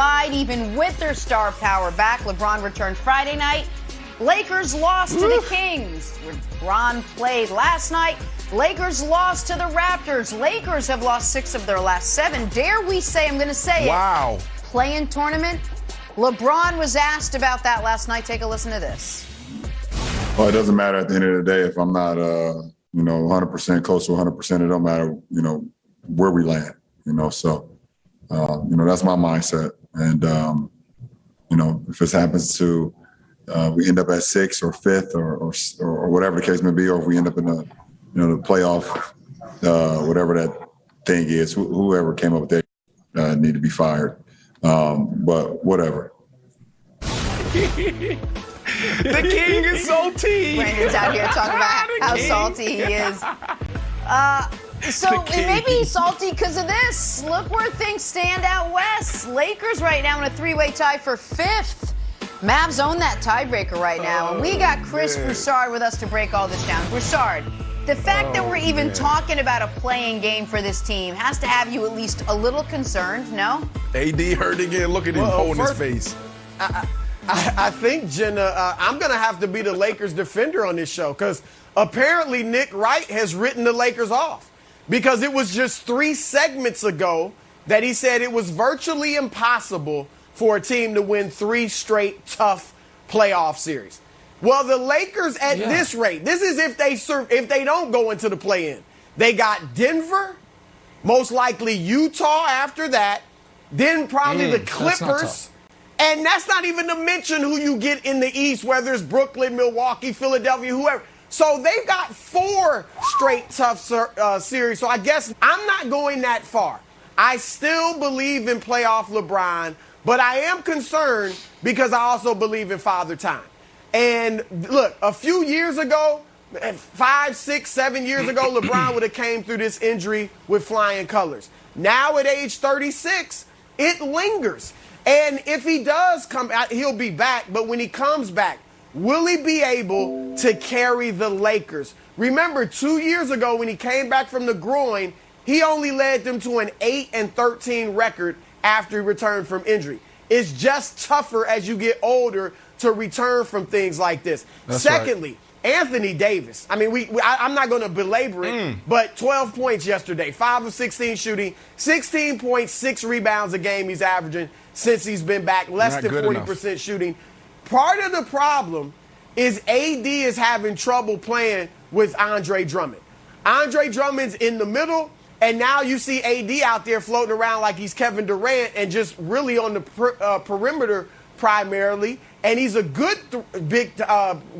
slide even with their star power back. LeBron returned Friday night. Lakers lost to the Kings. LeBron played last night. Lakers lost to the Raptors. Lakers have lost 6 of their last 7. Dare we say, I'm going to say wow. it, play-in tournament? LeBron was asked about that last night. Take a listen to this. Well, it doesn't matter at the end of the day if I'm not, 100% close to 100%. It don't matter, where we land, So, that's my mindset. And, if this happens to we end up at 6th or 5th or whatever the case may be, or if we end up in the playoff, whatever that thing is, whoever came up with that need to be fired. But whatever. The king is salty. Brandon's out here talking about how salty he is. So it may be salty because of this. Look where things stand out west. Lakers right now in a 3-way tie for 5th. Mavs own that tiebreaker right now. And we got Chris Broussard with us to break all this down. Broussard, the fact that we're even talking about a playing game for this team has to have you at least a little concerned, no? AD hurt again. Look at him holding his face. I think, Jenna, I'm going to have to be the Lakers defender on this show because apparently Nick Wright has written the Lakers off because it was just 3 segments ago that he said it was virtually impossible for a team to win 3 straight tough playoff series. Well, the Lakers at this rate, this is if they don't go into the play-in. They got Denver, most likely Utah after that, then probably the Clippers. And that's not even to mention who you get in the East, whether it's Brooklyn, Milwaukee, Philadelphia, whoever. So they've got 4 straight tough series. So I guess I'm not going that far. I still believe in playoff LeBron, but I am concerned because I also believe in Father Time. And look, a few years ago, 5, 6, 7 years ago, LeBron would have came through this injury with flying colors. Now at age 36, it lingers. And if he does come out, he'll be back. But when he comes back, will he be able to carry the Lakers? Remember, 2 years ago when he came back from the groin, he only led them to an 8-13 record after he returned from injury. It's just tougher as you get older to return from things like this. That's Secondly, right. Anthony Davis. I mean, I'm not going to belabor it, but 12 points yesterday, 5 of 16 shooting, 16.6 rebounds a game he's averaging since he's been back, less than 40% shooting. Part of the problem is AD is having trouble playing with Andre Drummond. Andre Drummond's in the middle, and now you see AD out there floating around like he's Kevin Durant and just really on the perimeter primarily. And he's a good big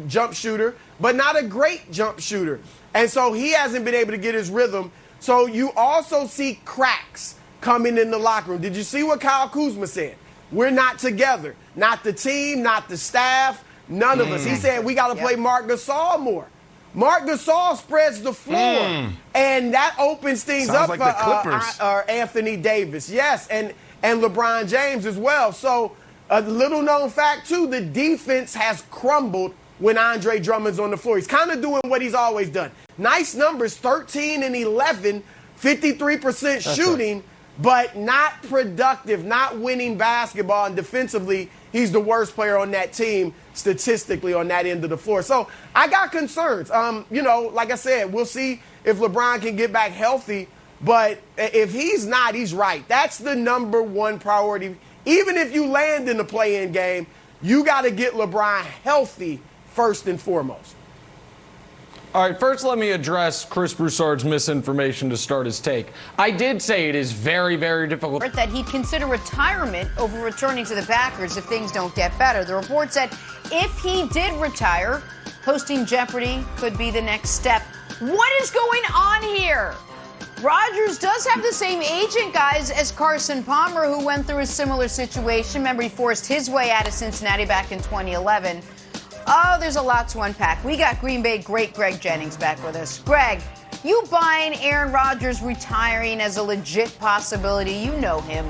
jump shooter, but not a great jump shooter. And so he hasn't been able to get his rhythm. So you also see cracks coming in the locker room. Did you see what Kyle Kuzma said? We're not together. Not the team, not the staff, none of us. He said we got to play Marc Gasol more. Marc Gasol spreads the floor, and that opens things up like for Anthony Davis. Yes, and LeBron James as well. So a little-known fact, too, the defense has crumbled when Andre Drummond's on the floor. He's kind of doing what he's always done. Nice numbers, 13 and 11, 53% shooting, but not productive, not winning basketball. And defensively, he's the worst player on that team statistically on that end of the floor. So I got concerns. Like I said, we'll see if LeBron can get back healthy. But if he's not, he's right. That's the number one priority. Even if you land in the play-in game, you got to get LeBron healthy first and foremost. All right, first let me address Chris Broussard's misinformation to start his take. I did say it is very, very difficult. That he'd consider retirement over returning to the Packers if things don't get better. The report said if he did retire, hosting Jeopardy could be the next step. What is going on here? Rodgers does have the same agent, guys, as Carson Palmer, who went through a similar situation. Remember, he forced his way out of Cincinnati back in 2011. Oh, there's a lot to unpack. We got Green Bay great Greg Jennings back with us. Greg, you buying Aaron Rodgers retiring as a legit possibility? You know him.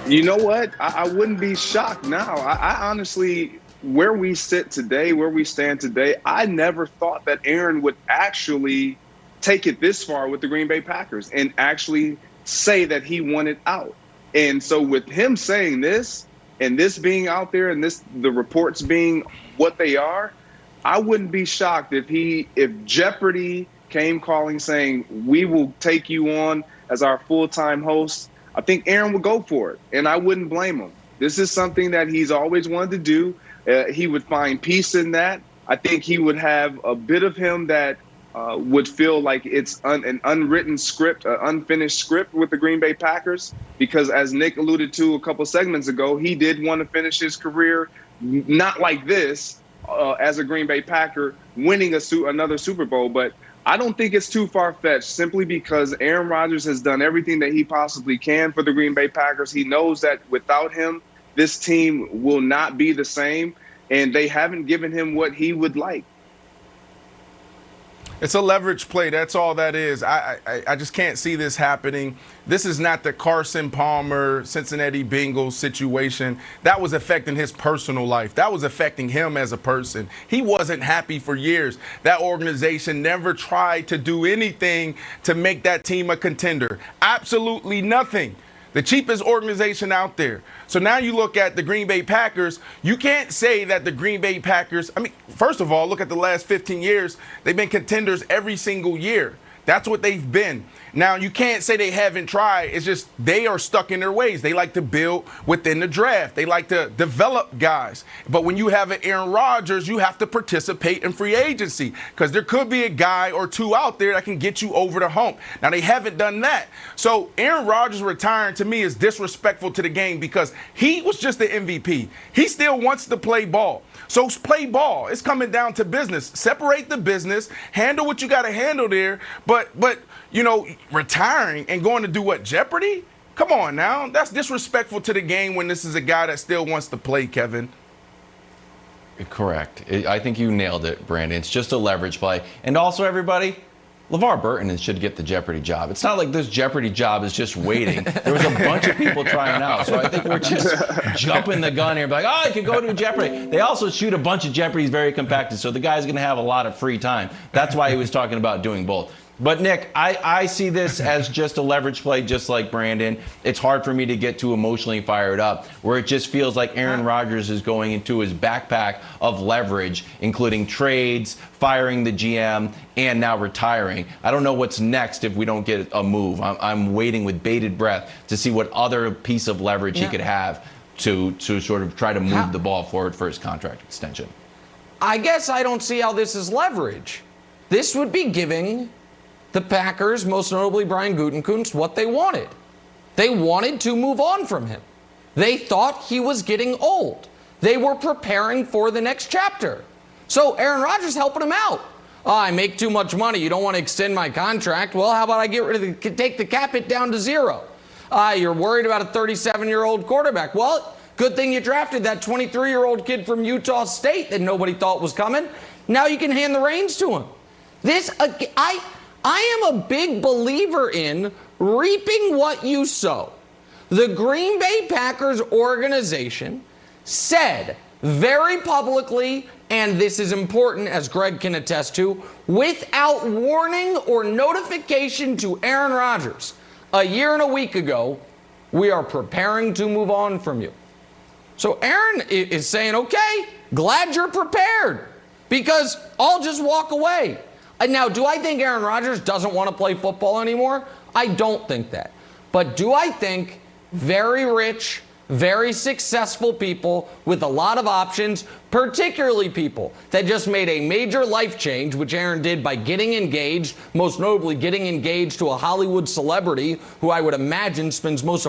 You know what? I wouldn't be shocked now. I honestly, where we sit today, where we stand today, I never thought that Aaron would actually take it this far with the Green Bay Packers and actually say that he wanted out. And so with him saying this and this being out there and the reports being what they are, I wouldn't be shocked if Jeopardy came calling saying, we will take you on as our full-time host. I think Aaron would go for it, and I wouldn't blame him. This is something that he's always wanted to do. He would find peace in that. I think he would have a bit of him that would feel like it's an unwritten script, an unfinished script with the Green Bay Packers, because as Nick alluded to a couple segments ago, he did want to finish his career not like this as a Green Bay Packer, winning another Super Bowl. But I don't think it's too far-fetched, simply because Aaron Rodgers has done everything that he possibly can for the Green Bay Packers. He knows that without him, this team will not be the same, and they haven't given him what he would like. It's a leverage play. That's all that is. I just can't see this happening. This is not the Carson Palmer, Cincinnati Bengals situation. That was affecting his personal life. That was affecting him as a person. He wasn't happy for years. That organization never tried to do anything to make that team a contender. Absolutely nothing. The cheapest organization out there. So now you look at the Green Bay Packers, you can't say that the Green Bay Packers, first of all, look at the last 15 years. They've been contenders every single year. That's what they've been. Now, you can't say they haven't tried. It's just they are stuck in their ways. They like to build within the draft. They like to develop guys. But when you have an Aaron Rodgers, you have to participate in free agency, because there could be a guy or two out there that can get you over the hump. Now, they haven't done that. So Aaron Rodgers retiring, to me, is disrespectful to the game, because he was just the MVP. He still wants to play ball. So play ball. It's coming down to business. Separate the business. Handle what you got to handle there. But retiring and going to do what, Jeopardy? Come on now. That's disrespectful to the game when this is a guy that still wants to play, Kevin. Correct. I think you nailed it, Brandon. It's just a leverage play. And also, everybody, LeVar Burton should get the Jeopardy job. It's not like this Jeopardy job is just waiting. There was a bunch of people trying out. So I think we're just jumping the gun here. Like, I could go to Jeopardy. They also shoot a bunch of Jeopardies very compacted. So the guy's going to have a lot of free time. That's why he was talking about doing both. But, Nick, I see this as just a leverage play, just like Brandon. It's hard for me to get too emotionally fired up, where it just feels like Aaron Rodgers is going into his backpack of leverage, including trades, firing the GM, and now retiring. I don't know what's next if we don't get a move. I'm waiting with bated breath to see what other piece of leverage he could have to sort of try to move the ball forward for his contract extension. I guess I don't see how this is leverage. This would be giving the Packers, most notably Brian Gutekunst, what they wanted. They wanted to move on from him. They thought he was getting old. They were preparing for the next chapter. So Aaron Rodgers helping him out. Oh, I make too much money. You don't want to extend my contract. Well, how about I take the cap hit down to zero? You're worried about a 37-year-old quarterback. Well, good thing you drafted that 23-year-old kid from Utah State that nobody thought was coming. Now you can hand the reins to him. I am a big believer in reaping what you sow. The Green Bay Packers organization said very publicly, and this is important, as Greg can attest to, without warning or notification to Aaron Rodgers, a year and a week ago, we are preparing to move on from you. So Aaron is saying, okay, glad you're prepared, because I'll just walk away. Now, do I think Aaron Rodgers doesn't want to play football anymore? I don't think that. But do I think very rich, very successful people with a lot of options, particularly people that just made a major life change, which Aaron did by getting engaged, most notably getting engaged to a Hollywood celebrity who I would imagine spends most of